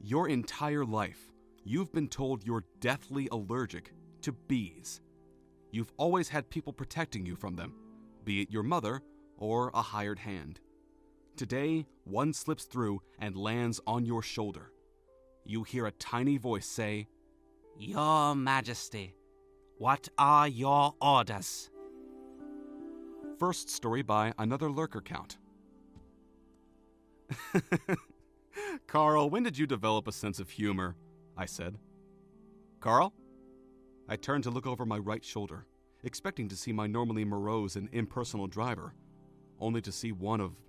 Your entire life, you've been told you're deathly allergic to bees. You've always had people protecting you from them, be it your mother or a hired hand. Today, one slips through and lands on your shoulder. You hear a tiny voice say, "Your Majesty, what are your orders?" First story by another lurker count. "Carl, when did you develop a sense of humor?" I said. "Carl?" I turned to look over my right shoulder, expecting to see my normally morose and impersonal driver, only to see one of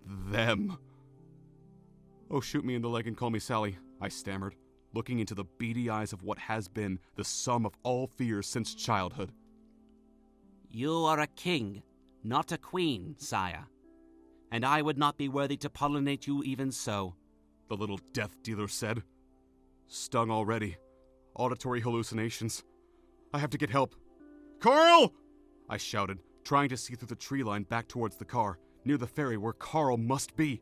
them. "Oh, shoot me in the leg and call me Sally," I stammered, looking into the beady eyes of what has been the sum of all fears since childhood. "You are a king, not a queen, sire, and I would not be worthy to pollinate you even so," the little death dealer said. Stung already. Auditory hallucinations. I have to get help. "Carl!" I shouted, trying to see through the tree line back towards the car, near the ferry where Carl must be.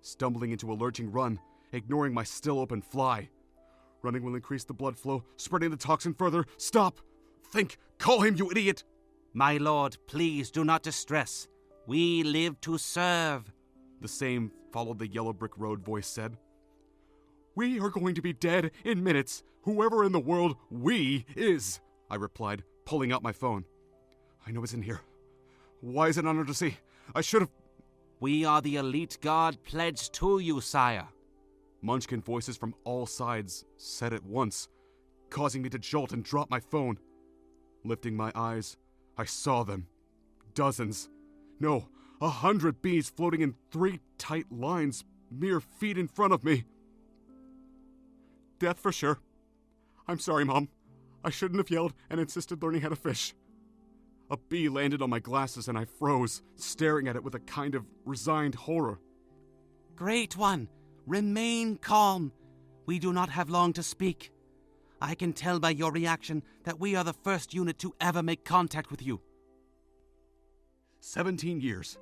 Stumbling into a lurching run, ignoring my still open fly. Running will increase the blood flow, spreading the toxin further. Stop! Think! Call him, you idiot! "My lord, please do not distress. We live to serve," the same followed the yellow brick road voice said. "We are going to be dead in minutes, whoever in the world we is," I replied, pulling out my phone. "I know it's in here. Why is it not under sea? I should have..." "We are the elite guard pledged to you, sire," Munchkin voices from all sides said at once, causing me to jolt and drop my phone. Lifting my eyes, I saw them. Dozens. No, 100 bees floating in 3 tight lines, mere feet in front of me. Death for sure. I'm sorry, Mom. I shouldn't have yelled and insisted learning how to fish. A bee landed on my glasses and I froze, staring at it with a kind of resigned horror. "Great one! Remain calm. We do not have long to speak. I can tell by your reaction that we are the first unit to ever make contact with you." 17 years.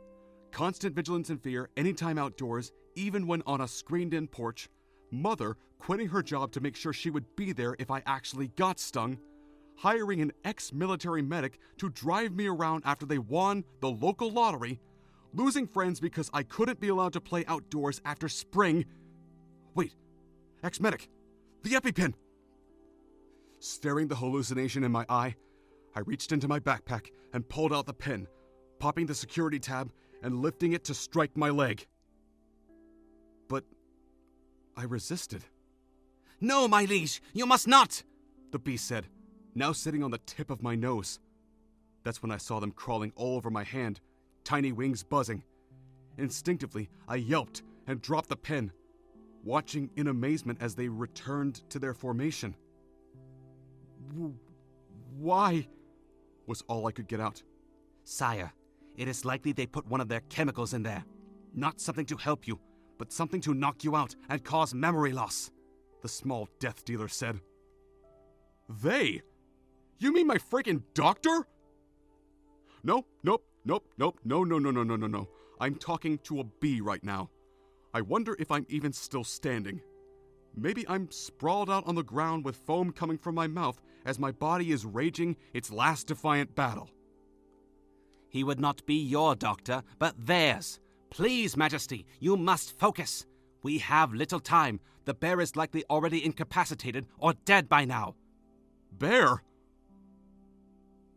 Constant vigilance and fear anytime outdoors, even when on a screened-in porch. Mother quitting her job to make sure she would be there if I actually got stung. Hiring an ex-military medic to drive me around after they won the local lottery. Losing friends because I couldn't be allowed to play outdoors after spring. Wait, ex-medic, the EpiPen! Staring the hallucination in my eye, I reached into my backpack and pulled out the pen, popping the security tab and lifting it to strike my leg. But I resisted. "No, my liege, you must not!" the bee said, now sitting on the tip of my nose. That's when I saw them crawling all over my hand, tiny wings buzzing. Instinctively, I yelped and dropped the pen, watching in amazement as they returned to their formation. "Why?" was all I could get out. "Sire, it is likely they put one of their chemicals in there. Not something to help you, but something to knock you out and cause memory loss," the small death dealer said. "They? You mean my freaking doctor?" No. I'm talking to a bee right now. I wonder if I'm even still standing. Maybe I'm sprawled out on the ground with foam coming from my mouth as my body is raging its last defiant battle. "He would not be your doctor, but theirs. Please, Majesty, you must focus. We have little time. The bear is likely already incapacitated or dead by now." "Bear?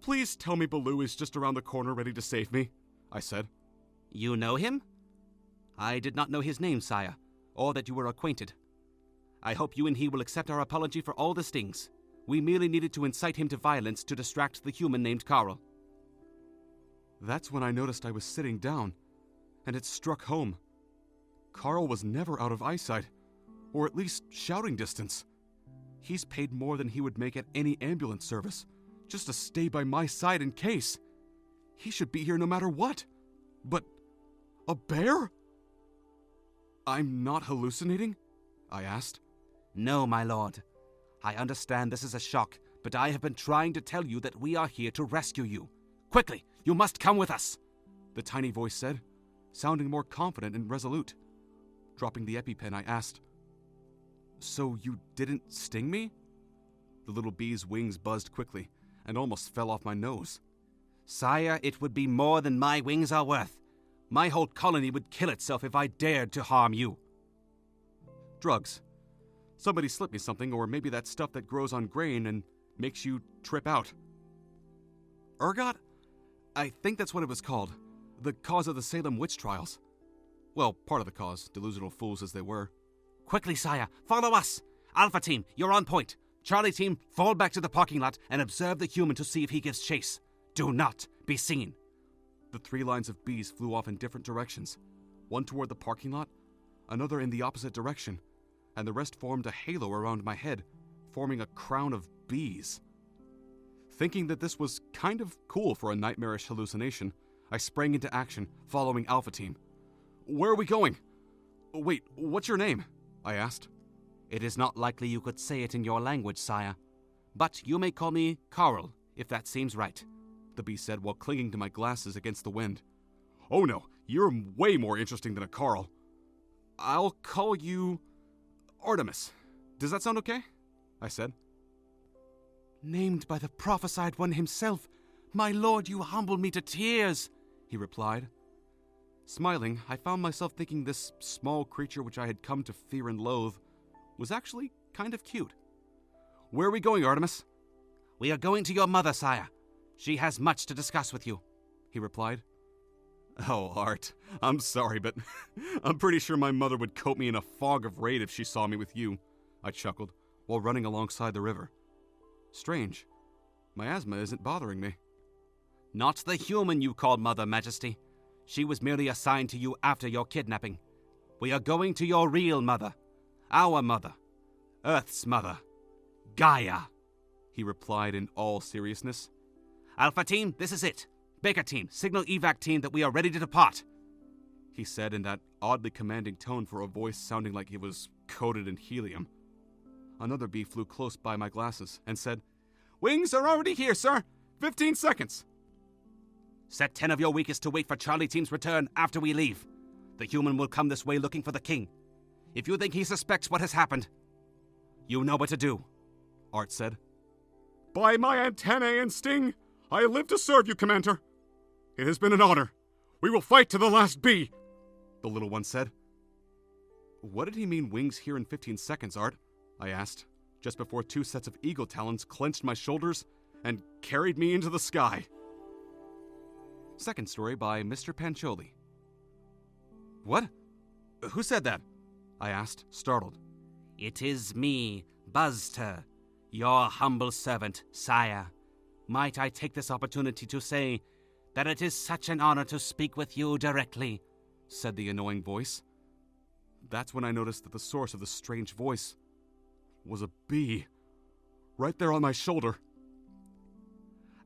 Please tell me Baloo is just around the corner ready to save me," I said. "You know him?" "I did not know his name, sire, or that you were acquainted. I hope you and he will accept our apology for all the stings. We merely needed to incite him to violence to distract the human named Carl." That's when I noticed I was sitting down, and it struck home. Carl was never out of eyesight, or at least shouting distance. He's paid more than he would make at any ambulance service, just to stay by my side in case. He should be here no matter what. But a bear? "I'm not hallucinating?" I asked. "No, my lord. I understand this is a shock, but I have been trying to tell you that we are here to rescue you. Quickly, you must come with us," the tiny voice said, sounding more confident and resolute. Dropping the EpiPen, I asked, So you didn't sting me? The little bee's wings buzzed quickly and almost fell off my nose. Sire, it would be more than my wings are worth. My whole colony would kill itself if I dared to harm you. Drugs. Somebody slipped me something, or maybe that stuff that grows on grain and makes you trip out. Ergot? I think that's what it was called. The cause of the Salem witch trials. Well, part of the cause, delusional fools as they were. Quickly, sire, follow us! Alpha team, you're on point. Charlie team, fall back to the parking lot and observe the human to see if he gives chase. Do not be seen. The 3 lines of bees flew off in different directions. One toward the parking lot, another in the opposite direction, and the rest formed a halo around my head, forming a crown of bees. Thinking that this was kind of cool for a nightmarish hallucination, I sprang into action, following Alpha Team. Where are we going? Wait, what's your name? I asked. It is not likely you could say it in your language, sire. But you may call me Carl, if that seems right, the bee said while clinging to my glasses against the wind. Oh no, you're way more interesting than a Carl. I'll call you Artemis. Does that sound okay? I said. Named by the prophesied one himself, my lord, you humble me to tears, he replied. Smiling, I found myself thinking this small creature which I had come to fear and loathe was actually kind of cute. Where are we going, Artemis? We are going to your mother, sire. She has much to discuss with you, he replied. Oh, Art, I'm sorry, but I'm pretty sure my mother would coat me in a fog of rage if she saw me with you, I chuckled, while running alongside the river. Strange. My asthma isn't bothering me. Not the human you called Mother, Majesty. She was merely assigned to you after your kidnapping. We are going to your real mother. Our mother. Earth's mother. Gaia, he replied in all seriousness. Alpha Team, this is it. Baker Team, signal evac team that we are ready to depart, he said in that oddly commanding tone for a voice sounding like it was coated in helium. Another bee flew close by my glasses and said, Wings are already here, sir. 15 seconds. Set 10 of your weakest to wait for Charlie Team's return after we leave. The human will come this way looking for the king. If you think he suspects what has happened, you know what to do, Art said. By my antennae and sting, I live to serve you, Commander. It has been an honor. We will fight to the last bee, the little one said. What did he mean wings here in 15 seconds, Art? I asked, just before 2 sets of eagle talons clenched my shoulders and carried me into the sky. Second story by Mr. Pancioli. What? Who said that? I asked, startled. It is me, Buzzter, your humble servant, sire. Might I take this opportunity to say that it is such an honor to speak with you directly, said the annoying voice. That's when I noticed that the source of the strange voice was a bee, right there on my shoulder.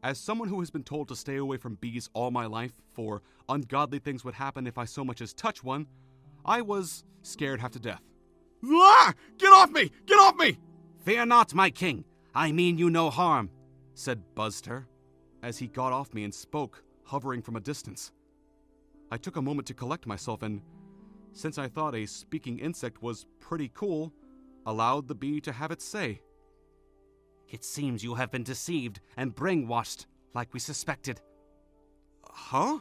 As someone who has been told to stay away from bees all my life, for ungodly things would happen if I so much as touch one, I was scared half to death. Ah! Get off me! Get off me! Fear not, my king. I mean you no harm, said Buzzter, as he got off me and spoke, hovering from a distance. I took a moment to collect myself and, since I thought a speaking insect was pretty cool, allowed the bee to have its say. It seems you have been deceived and brainwashed, like we suspected. Huh?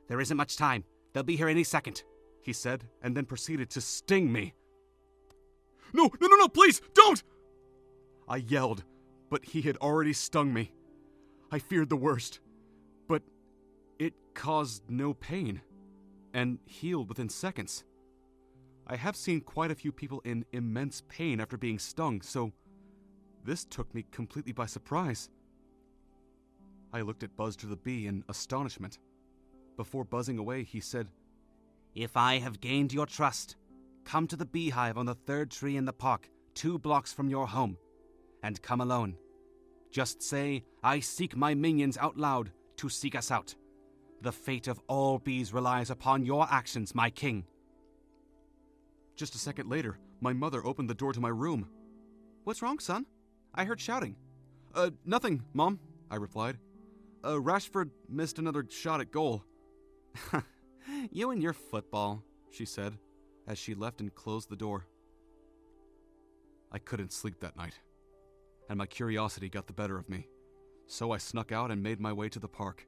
There isn't much time. They'll be here any second, he said, and then proceeded to sting me. No, please, don't! I yelled, but he had already stung me. I feared the worst, but it caused no pain, and healed within seconds. I have seen quite a few people in immense pain after being stung, so this took me completely by surprise. I looked at Buzzter the bee in astonishment. Before buzzing away, he said, If I have gained your trust, come to the beehive on the 3rd tree in the park, 2 blocks from your home, and come alone. Just say, I seek my minions out loud to seek us out. The fate of all bees relies upon your actions, my king. Just a second later, my mother opened the door to my room. What's wrong, son? I heard shouting. Nothing, Mom, I replied. Rashford missed another shot at goal. You and your football, she said, as she left and closed the door. I couldn't sleep that night, and my curiosity got the better of me, so I snuck out and made my way to the park.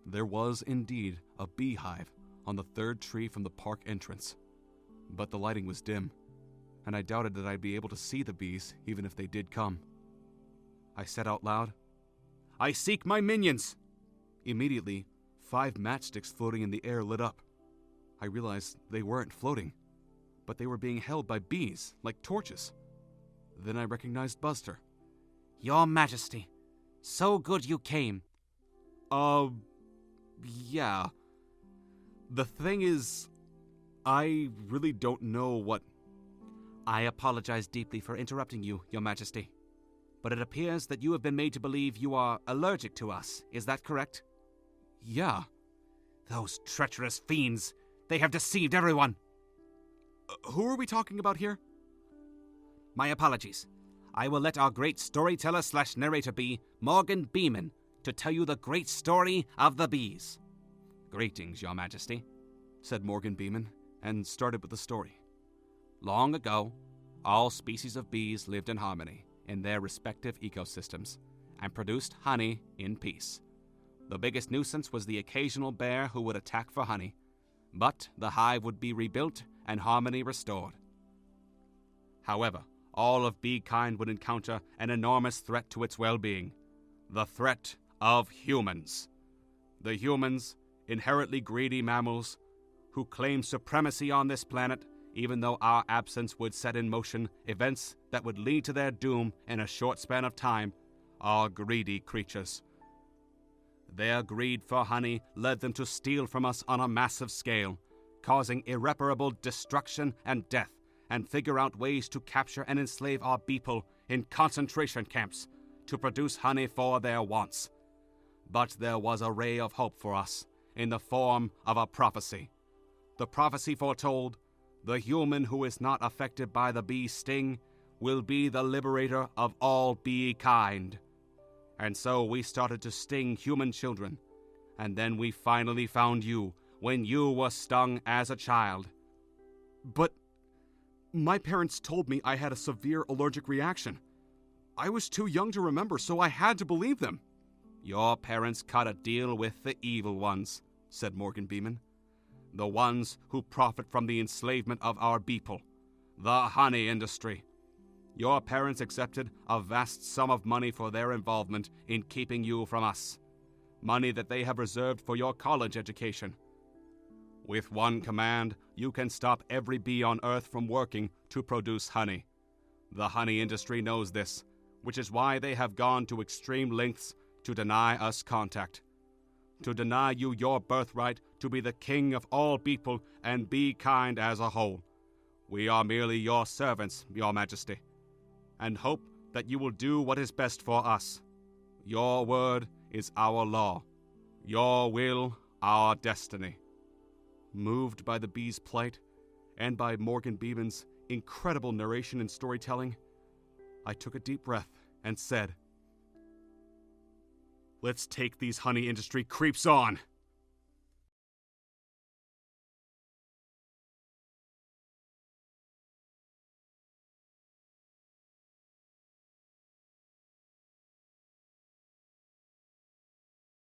There was indeed a beehive on the third tree from the park entrance, but the lighting was dim, and I doubted that I'd be able to see the bees even if they did come. I said out loud, "I seek my minions!" Immediately, 5 matchsticks floating in the air lit up. I realized they weren't floating, but they were being held by bees, like torches. Then I recognized Buster. Your Majesty, so good you came. Yeah. The thing is, I really don't know what... I apologize deeply for interrupting you, Your Majesty. But it appears that you have been made to believe you are allergic to us. Is that correct? Yeah. Those treacherous fiends. They have deceived everyone. Who are we talking about here? My apologies. I will let our great storyteller/narrator be Morgan Beeman to tell you the great story of the bees. Greetings, Your Majesty, said Morgan Beeman, and started with the story. Long ago, all species of bees lived in harmony in their respective ecosystems and produced honey in peace. The biggest nuisance was the occasional bear who would attack for honey, but the hive would be rebuilt and harmony restored. However, all of bee kind would encounter an enormous threat to its well-being, the threat of humans. The humans, inherently greedy mammals, who claim supremacy on this planet, even though our absence would set in motion events that would lead to their doom in a short span of time, are greedy creatures. Their greed for honey led them to steal from us on a massive scale, causing irreparable destruction and death, and figure out ways to capture and enslave our people in concentration camps to produce honey for their wants. But there was a ray of hope for us in the form of a prophecy. The prophecy foretold, the human who is not affected by the bee's sting will be the liberator of all bee kind. And so we started to sting human children, and then we finally found you when you were stung as a child. But my parents told me I had a severe allergic reaction. I was too young to remember, so I had to believe them. Your parents cut a deal with the evil ones, said Morgan Beeman. The ones who profit from the enslavement of our people, the honey industry. Your parents accepted a vast sum of money for their involvement in keeping you from us. Money that they have reserved for your college education. With one command, you can stop every bee on Earth from working to produce honey. The honey industry knows this, which is why they have gone to extreme lengths to deny us contact. To deny you your birthright to be the king of all people and bee kind as a whole. We are merely your servants, Your Majesty, and hope that you will do what is best for us. Your word is our law. Your will, our destiny. Moved by the bee's plight, and by Morgan Beeman's incredible narration and storytelling, I took a deep breath and said, "Let's take these honey industry creeps on!"